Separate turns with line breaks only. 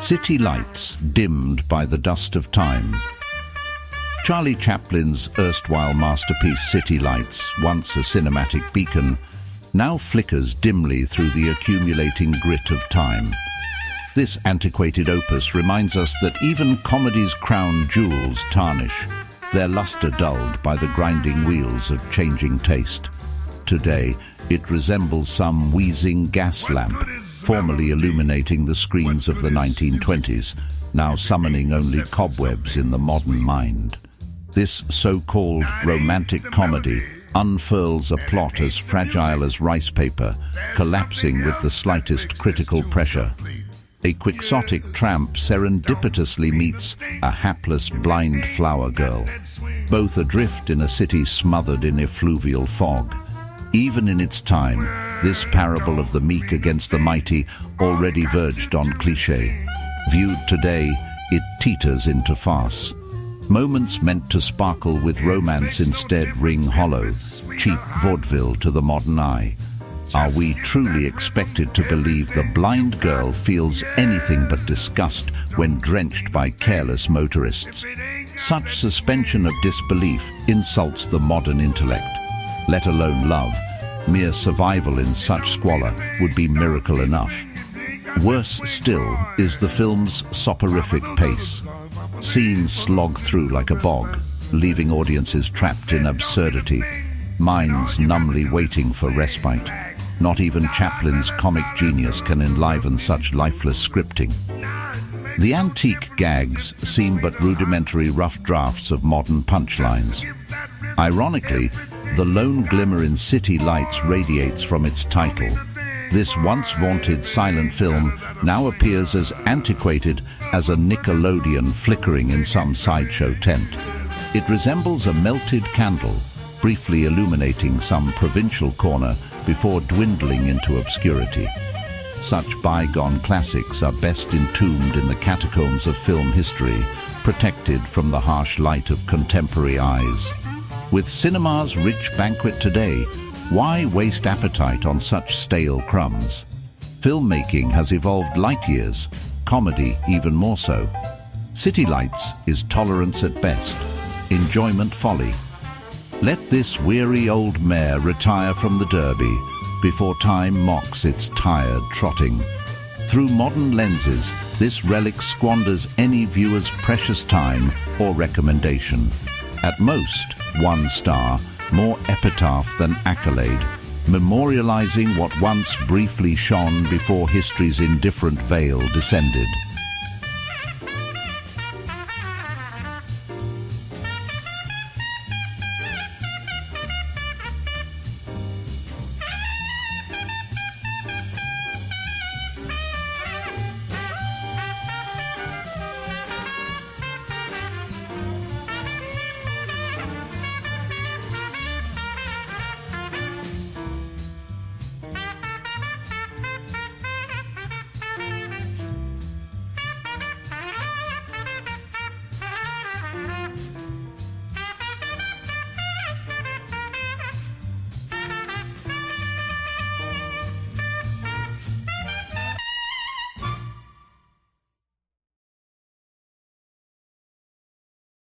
City lights dimmed by the dust of time. Charlie Chaplin's erstwhile masterpiece City Lights, once a cinematic beacon, now flickers dimly through the accumulating grit of time. This antiquated opus reminds us that even comedy's crown jewels tarnish, their luster dulled by the grinding wheels of changing taste. Today, it resembles some wheezing gas lamp, formerly illuminating the screens of the 1920s, now summoning only cobwebs in the modern mind. This so-called romantic comedy unfurls a plot as fragile as rice paper, collapsing with the slightest critical pressure. A quixotic tramp serendipitously meets a hapless blind flower girl, both adrift in a city smothered in effluvial fog. Even in its time, this parable of the meek against the mighty already verged on cliché. Viewed today, it teeters into farce. Moments meant to sparkle with romance instead ring hollow, cheap vaudeville to the modern eye. Are we truly expected to believe the blind girl feels anything but disgust when drenched by careless motorists? Such suspension of disbelief insults the modern intellect. Let alone love. Mere survival in such squalor would be miracle enough. Worse still is the film's soporific pace. Scenes slog through like a bog, leaving audiences trapped in absurdity, minds numbly waiting for respite. Not even Chaplin's comic genius can enliven such lifeless scripting. The antique gags seem but rudimentary rough drafts of modern punchlines. Ironically, the lone glimmer in City Lights radiates from its title. This once vaunted silent film now appears as antiquated as a Nickelodeon flickering in some sideshow tent. It resembles a melted candle, briefly illuminating some provincial corner before dwindling into obscurity. Such bygone classics are best entombed in the catacombs of film history, protected from the harsh light of contemporary eyes. With cinema's rich banquet today, why waste appetite on such stale crumbs? Filmmaking has evolved light years, comedy even more so. City Lights is tolerance at best, enjoyment folly. Let this weary old mare retire from the derby before time mocks its tired trotting. Through modern lenses, this relic squanders any viewer's precious time or recommendation. At most, 1 star, more epitaph than accolade, memorializing what once briefly shone before history's indifferent veil descended.